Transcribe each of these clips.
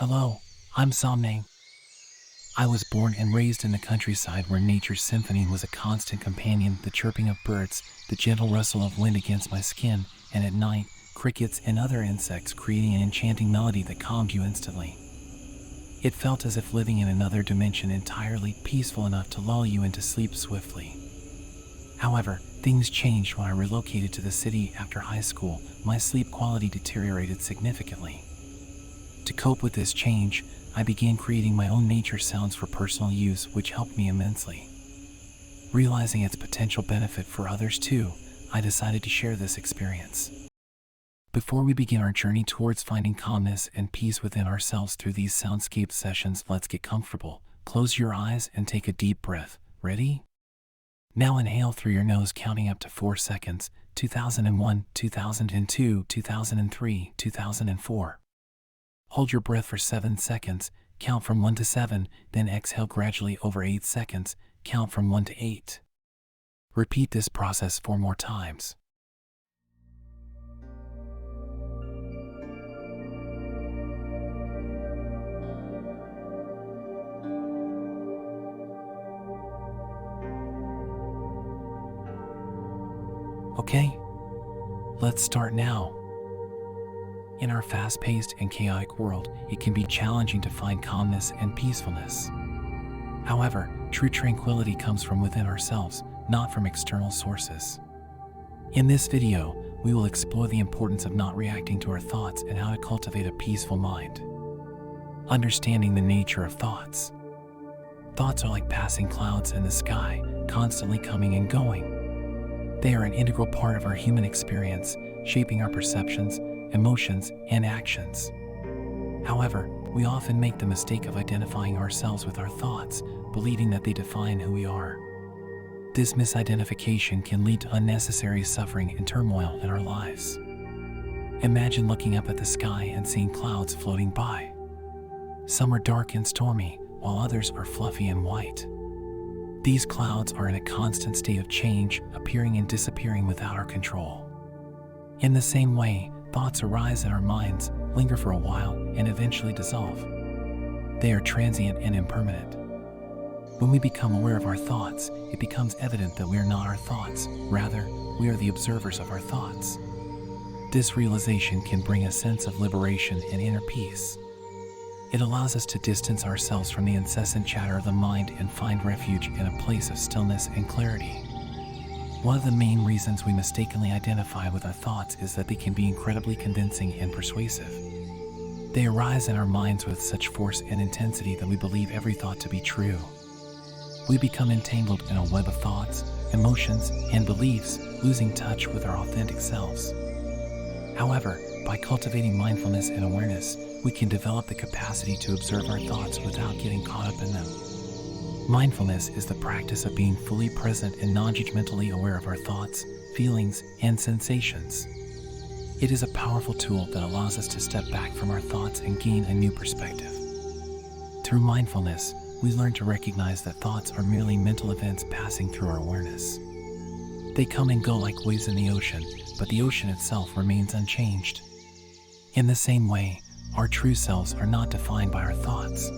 Hello, I'm Somnang. I was born and raised in the countryside where nature's symphony was a constant companion, the chirping of birds, the gentle rustle of wind against my skin, and at night, crickets and other insects creating an enchanting melody that calmed you instantly. It felt as if living in another dimension, entirely peaceful enough to lull you into sleep swiftly. However, things changed when I relocated to the city after high school. My sleep quality deteriorated significantly. To cope with this change, I began creating my own nature sounds for personal use, which helped me immensely. Realizing its potential benefit for others too, I decided to share this experience. Before we begin our journey towards finding calmness and peace within ourselves through these soundscape sessions, let's get comfortable. Close your eyes and take a deep breath. Ready? Now inhale through your nose, counting up to 4 seconds. 2001, 2002, 2003, 2004. Hold your breath for 7 seconds, count from 1 to 7, then exhale gradually over 8 seconds, count from 1 to 8. Repeat this process 4 more times. Okay, let's start now. In our fast-paced and chaotic world, it can be challenging to find calmness and peacefulness. However, true tranquility comes from within ourselves, not from external sources. In this video, we will explore the importance of not reacting to our thoughts and how to cultivate a peaceful mind. Understanding the nature of thoughts. Thoughts are like passing clouds in the sky, constantly coming and going. They are an integral part of our human experience, shaping our perceptions, emotions, and actions. However, we often make the mistake of identifying ourselves with our thoughts, believing that they define who we are. This misidentification can lead to unnecessary suffering and turmoil in our lives. Imagine looking up at the sky and seeing clouds floating by. Some are dark and stormy, while others are fluffy and white. These clouds are in a constant state of change, appearing and disappearing without our control. In the same way, thoughts arise in our minds, linger for a while, and eventually dissolve. They are transient and impermanent. When we become aware of our thoughts, it becomes evident that we are not our thoughts. Rather, we are the observers of our thoughts. This realization can bring a sense of liberation and inner peace. It allows us to distance ourselves from the incessant chatter of the mind and find refuge in a place of stillness and clarity. One of the main reasons we mistakenly identify with our thoughts is that they can be incredibly convincing and persuasive. They arise in our minds with such force and intensity that we believe every thought to be true. We become entangled in a web of thoughts, emotions, and beliefs, losing touch with our authentic selves. However, by cultivating mindfulness and awareness, we can develop the capacity to observe our thoughts without getting caught up in them. Mindfulness is the practice of being fully present and non-judgmentally aware of our thoughts, feelings, and sensations. It is a powerful tool that allows us to step back from our thoughts and gain a new perspective. Through mindfulness, we learn to recognize that thoughts are merely mental events passing through our awareness. They come and go like waves in the ocean, but the ocean itself remains unchanged. In the same way, our true selves are not defined by our thoughts.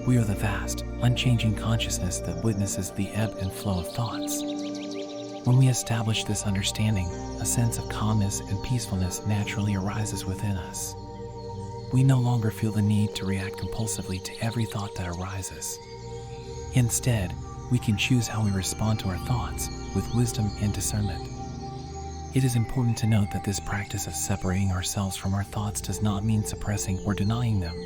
We are the vast, unchanging consciousness that witnesses the ebb and flow of thoughts. When we establish this understanding, a sense of calmness and peacefulness naturally arises within us. We no longer feel the need to react compulsively to every thought that arises. Instead, we can choose how we respond to our thoughts with wisdom and discernment. It is important to note that this practice of separating ourselves from our thoughts does not mean suppressing or denying them.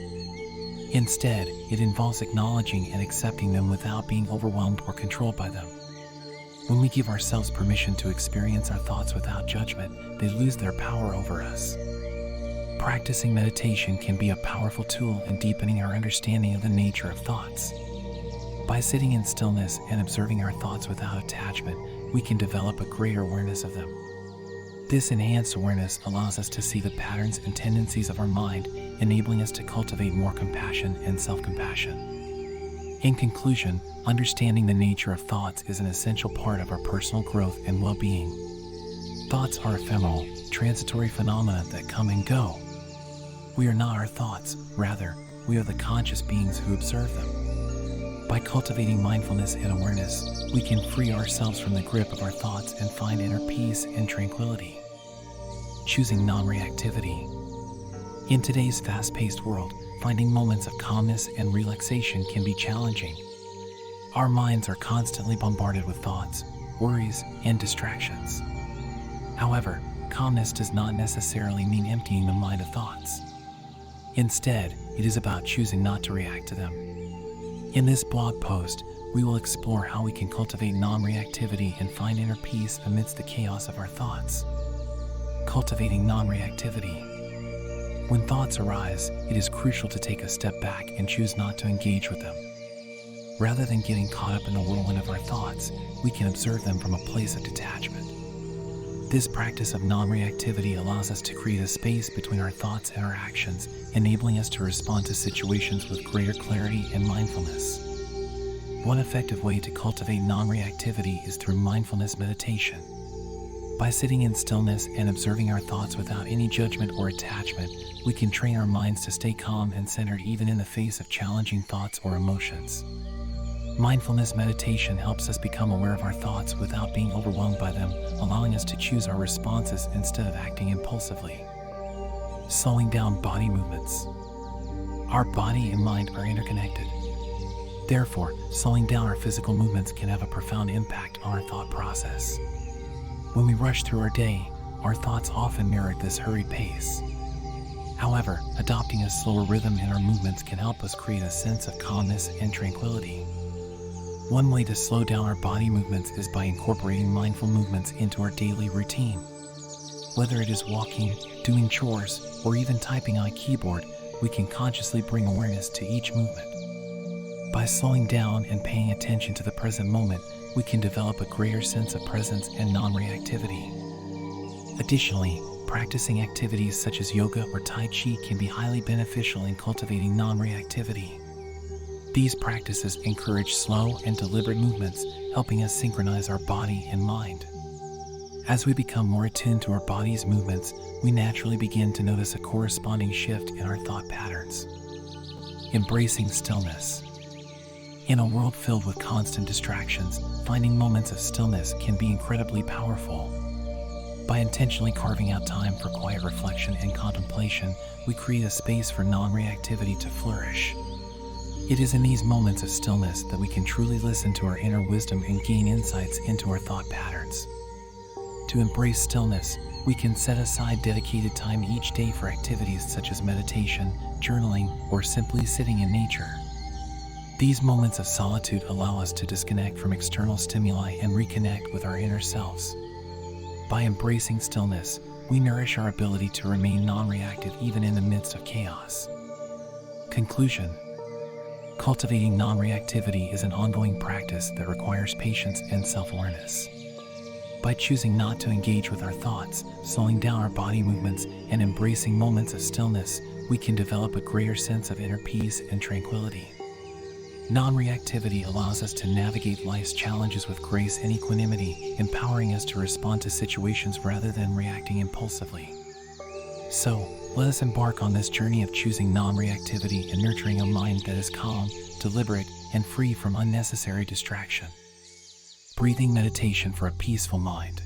Instead, it involves acknowledging and accepting them without being overwhelmed or controlled by them. When we give ourselves permission to experience our thoughts without judgment, they lose their power over us. Practicing meditation can be a powerful tool in deepening our understanding of the nature of thoughts. By sitting in stillness and observing our thoughts without attachment, we can develop a greater awareness of them. This enhanced awareness allows us to see the patterns and tendencies of our mind, enabling us to cultivate more compassion and self-compassion. In conclusion, understanding the nature of thoughts is an essential part of our personal growth and well-being. Thoughts are ephemeral, transitory phenomena that come and go. We are not our thoughts, rather, we are the conscious beings who observe them. By cultivating mindfulness and awareness, we can free ourselves from the grip of our thoughts and find inner peace and tranquility. Choosing non-reactivity. In today's fast-paced world, finding moments of calmness and relaxation can be challenging. Our minds are constantly bombarded with thoughts, worries, and distractions. However, calmness does not necessarily mean emptying the mind of thoughts. Instead, it is about choosing not to react to them. In this blog post, we will explore how we can cultivate non-reactivity and find inner peace amidst the chaos of our thoughts. Cultivating non-reactivity. When thoughts arise, it is crucial to take a step back and choose not to engage with them. Rather than getting caught up in the whirlwind of our thoughts, we can observe them from a place of detachment. This practice of non-reactivity allows us to create a space between our thoughts and our actions, enabling us to respond to situations with greater clarity and mindfulness. One effective way to cultivate non-reactivity is through mindfulness meditation. By sitting in stillness and observing our thoughts without any judgment or attachment, we can train our minds to stay calm and centered even in the face of challenging thoughts or emotions. Mindfulness meditation helps us become aware of our thoughts without being overwhelmed by them, allowing us to choose our responses instead of acting impulsively. Slowing down body movements. Our body and mind are interconnected. Therefore, slowing down our physical movements can have a profound impact on our thought process. When we rush through our day, our thoughts often mirror this hurried pace. However, adopting a slower rhythm in our movements can help us create a sense of calmness and tranquility. One way to slow down our body movements is by incorporating mindful movements into our daily routine. Whether it is walking, doing chores, or even typing on a keyboard, we can consciously bring awareness to each movement. By slowing down and paying attention to the present moment, we can develop a greater sense of presence and non-reactivity. Additionally, practicing activities such as yoga or Tai Chi can be highly beneficial in cultivating non-reactivity. These practices encourage slow and deliberate movements, helping us synchronize our body and mind. As we become more attuned to our body's movements, we naturally begin to notice a corresponding shift in our thought patterns. Embracing stillness. In a world filled with constant distractions, finding moments of stillness can be incredibly powerful. By intentionally carving out time for quiet reflection and contemplation, we create a space for non-reactivity to flourish. It is in these moments of stillness that we can truly listen to our inner wisdom and gain insights into our thought patterns. To embrace stillness, we can set aside dedicated time each day for activities such as meditation, journaling, or simply sitting in nature. These moments of solitude allow us to disconnect from external stimuli and reconnect with our inner selves. By embracing stillness, we nourish our ability to remain non-reactive even in the midst of chaos. Conclusion. Cultivating non-reactivity is an ongoing practice that requires patience and self-awareness. By choosing not to engage with our thoughts, slowing down our body movements, and embracing moments of stillness, we can develop a greater sense of inner peace and tranquility. Non-reactivity allows us to navigate life's challenges with grace and equanimity, empowering us to respond to situations rather than reacting impulsively. So, let us embark on this journey of choosing non-reactivity and nurturing a mind that is calm, deliberate, and free from unnecessary distraction. Breathing meditation for a peaceful mind.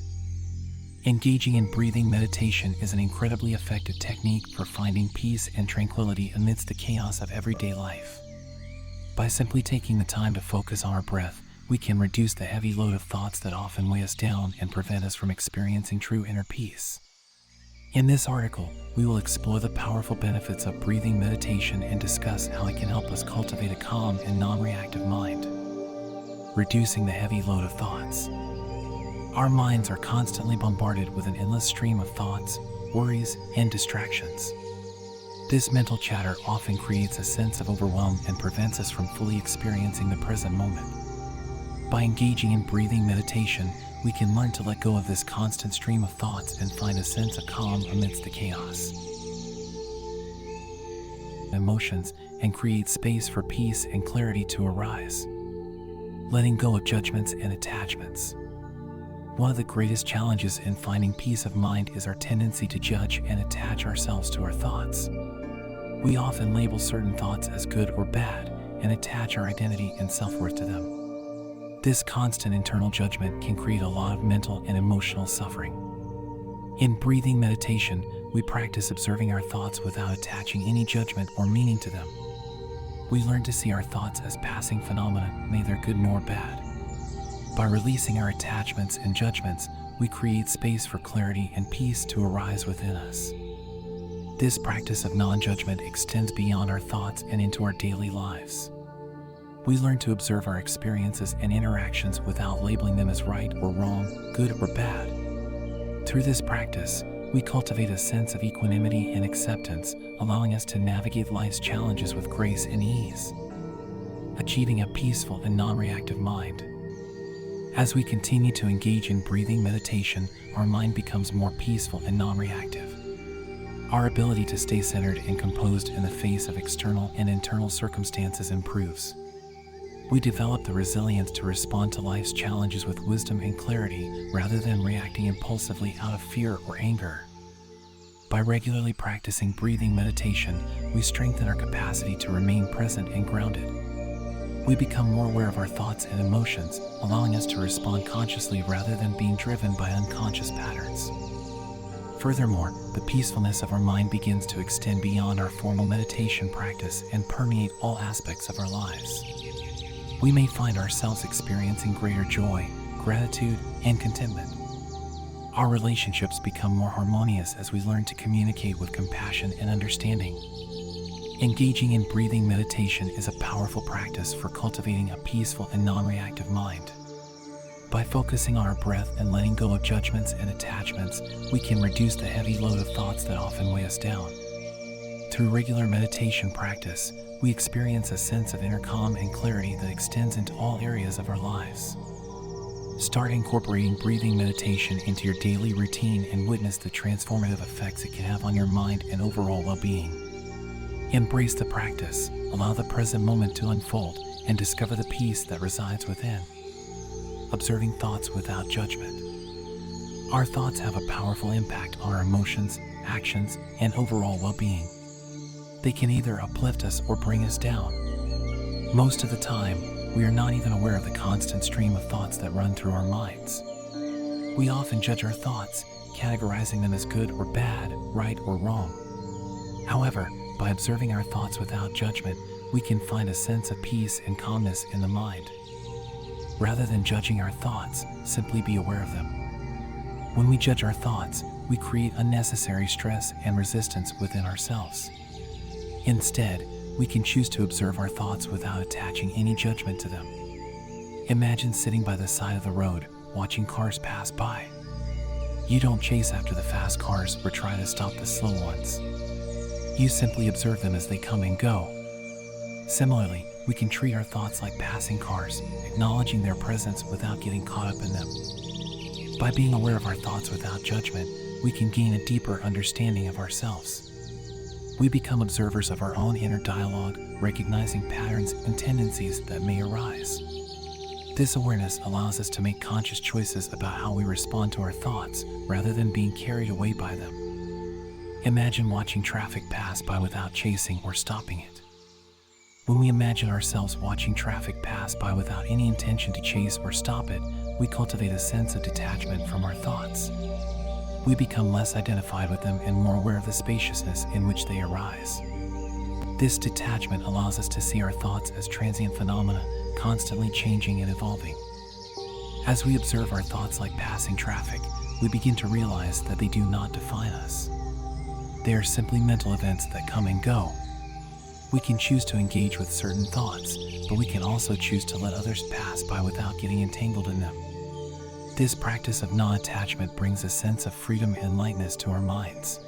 Engaging in breathing meditation is an incredibly effective technique for finding peace and tranquility amidst the chaos of everyday life. By simply taking the time to focus on our breath, we can reduce the heavy load of thoughts that often weigh us down and prevent us from experiencing true inner peace. In this article, we will explore the powerful benefits of breathing meditation and discuss how it can help us cultivate a calm and non-reactive mind. Reducing the heavy load of thoughts. Our minds are constantly bombarded with an endless stream of thoughts, worries, and distractions. This mental chatter often creates a sense of overwhelm and prevents us from fully experiencing the present moment. By engaging in breathing meditation, we can learn to let go of this constant stream of thoughts and find a sense of calm amidst the chaos. Emotions and create space for peace and clarity to arise. Letting go of judgments and attachments. One of the greatest challenges in finding peace of mind is our tendency to judge and attach ourselves to our thoughts. We often label certain thoughts as good or bad and attach our identity and self-worth to them. This constant internal judgment can create a lot of mental and emotional suffering. In breathing meditation, we practice observing our thoughts without attaching any judgment or meaning to them. We learn to see our thoughts as passing phenomena, neither good nor bad. By releasing our attachments and judgments, we create space for clarity and peace to arise within us. This practice of non-judgment extends beyond our thoughts and into our daily lives. We learn to observe our experiences and interactions without labeling them as right or wrong, good or bad. Through this practice, we cultivate a sense of equanimity and acceptance, allowing us to navigate life's challenges with grace and ease, achieving a peaceful and non-reactive mind. As we continue to engage in breathing meditation, our mind becomes more peaceful and non-reactive. Our ability to stay centered and composed in the face of external and internal circumstances improves. We develop the resilience to respond to life's challenges with wisdom and clarity rather than reacting impulsively out of fear or anger. By regularly practicing breathing meditation, we strengthen our capacity to remain present and grounded. We become more aware of our thoughts and emotions, allowing us to respond consciously rather than being driven by unconscious patterns. Furthermore, the peacefulness of our mind begins to extend beyond our formal meditation practice and permeate all aspects of our lives. We may find ourselves experiencing greater joy, gratitude, and contentment. Our relationships become more harmonious as we learn to communicate with compassion and understanding. Engaging in breathing meditation is a powerful practice for cultivating a peaceful and non-reactive mind. By focusing on our breath and letting go of judgments and attachments, we can reduce the heavy load of thoughts that often weigh us down. Through regular meditation practice, we experience a sense of inner calm and clarity that extends into all areas of our lives. Start incorporating breathing meditation into your daily routine and witness the transformative effects it can have on your mind and overall well-being. Embrace the practice, allow the present moment to unfold, and discover the peace that resides within. Observing thoughts without judgment. Our thoughts have a powerful impact on our emotions, actions, and overall well-being. They can either uplift us or bring us down. Most of the time, we are not even aware of the constant stream of thoughts that run through our minds. We often judge our thoughts, categorizing them as good or bad, right or wrong. However, by observing our thoughts without judgment, we can find a sense of peace and calmness in the mind. Rather than judging our thoughts, simply be aware of them. When we judge our thoughts, we create unnecessary stress and resistance within ourselves. Instead, we can choose to observe our thoughts without attaching any judgment to them. Imagine sitting by the side of the road, watching cars pass by. You don't chase after the fast cars or try to stop the slow ones. You simply observe them as they come and go. Similarly, we can treat our thoughts like passing cars, acknowledging their presence without getting caught up in them. By being aware of our thoughts without judgment, we can gain a deeper understanding of ourselves. We become observers of our own inner dialogue, recognizing patterns and tendencies that may arise. This awareness allows us to make conscious choices about how we respond to our thoughts, rather than being carried away by them. Imagine watching traffic pass by without chasing or stopping it. When we imagine ourselves watching traffic pass by without any intention to chase or stop it, we cultivate a sense of detachment from our thoughts. We become less identified with them and more aware of the spaciousness in which they arise. This detachment allows us to see our thoughts as transient phenomena, constantly changing and evolving. As we observe our thoughts like passing traffic, we begin to realize that they do not define us. They are simply mental events that come and go. We can choose to engage with certain thoughts, but we can also choose to let others pass by without getting entangled in them. This practice of non-attachment brings a sense of freedom and lightness to our minds.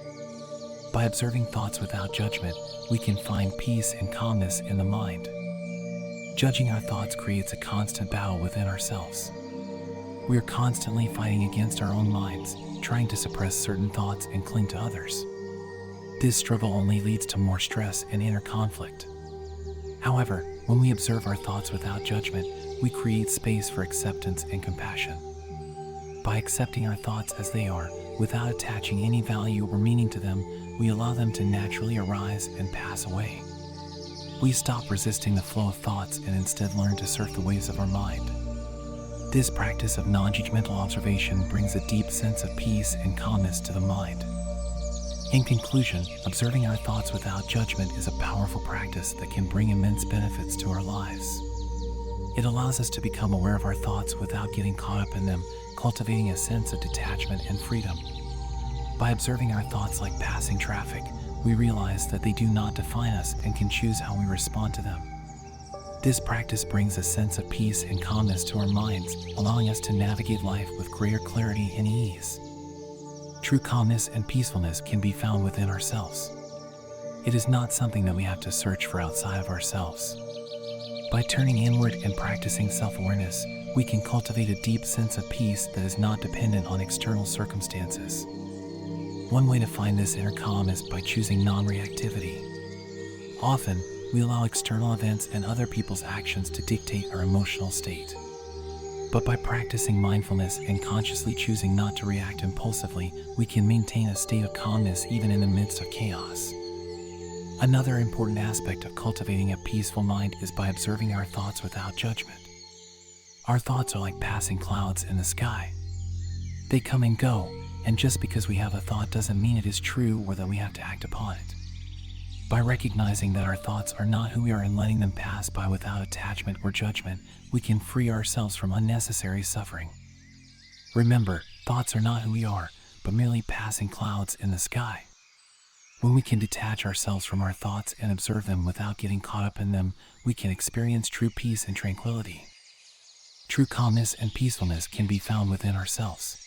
By observing thoughts without judgment, we can find peace and calmness in the mind. Judging our thoughts creates a constant battle within ourselves. We are constantly fighting against our own minds, trying to suppress certain thoughts and cling to others. This struggle only leads to more stress and inner conflict. However, when we observe our thoughts without judgment, we create space for acceptance and compassion. By accepting our thoughts as they are, without attaching any value or meaning to them, we allow them to naturally arise and pass away. We stop resisting the flow of thoughts and instead learn to surf the waves of our mind. This practice of non-judgmental observation brings a deep sense of peace and calmness to the mind. In conclusion, observing our thoughts without judgment is a powerful practice that can bring immense benefits to our lives. It allows us to become aware of our thoughts without getting caught up in them, cultivating a sense of detachment and freedom. By observing our thoughts like passing traffic, we realize that they do not define us and can choose how we respond to them. This practice brings a sense of peace and calmness to our minds, allowing us to navigate life with greater clarity and ease. True calmness and peacefulness can be found within ourselves. It is not something that we have to search for outside of ourselves. By turning inward and practicing self-awareness, we can cultivate a deep sense of peace that is not dependent on external circumstances. One way to find this inner calm is by choosing non-reactivity. Often, we allow external events and other people's actions to dictate our emotional state. But by practicing mindfulness and consciously choosing not to react impulsively, we can maintain a state of calmness even in the midst of chaos. Another important aspect of cultivating a peaceful mind is by observing our thoughts without judgment. Our thoughts are like passing clouds in the sky. They come and go, and just because we have a thought doesn't mean it is true or that we have to act upon it. By recognizing that our thoughts are not who we are and letting them pass by without attachment or judgment, we can free ourselves from unnecessary suffering. Remember, thoughts are not who we are, but merely passing clouds in the sky. When we can detach ourselves from our thoughts and observe them without getting caught up in them, we can experience true peace and tranquility. True calmness and peacefulness can be found within ourselves.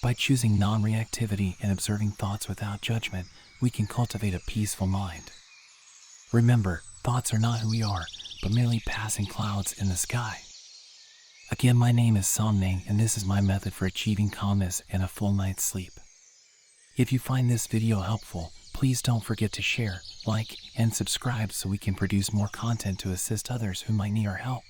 By choosing non-reactivity and observing thoughts without judgment, we can cultivate a peaceful mind. Remember, thoughts are not who we are, but merely passing clouds in the sky. Again, my name is Somnang, and this is my method for achieving calmness and a full night's sleep. If you find this video helpful, please don't forget to share, like, and subscribe so we can produce more content to assist others who might need our help.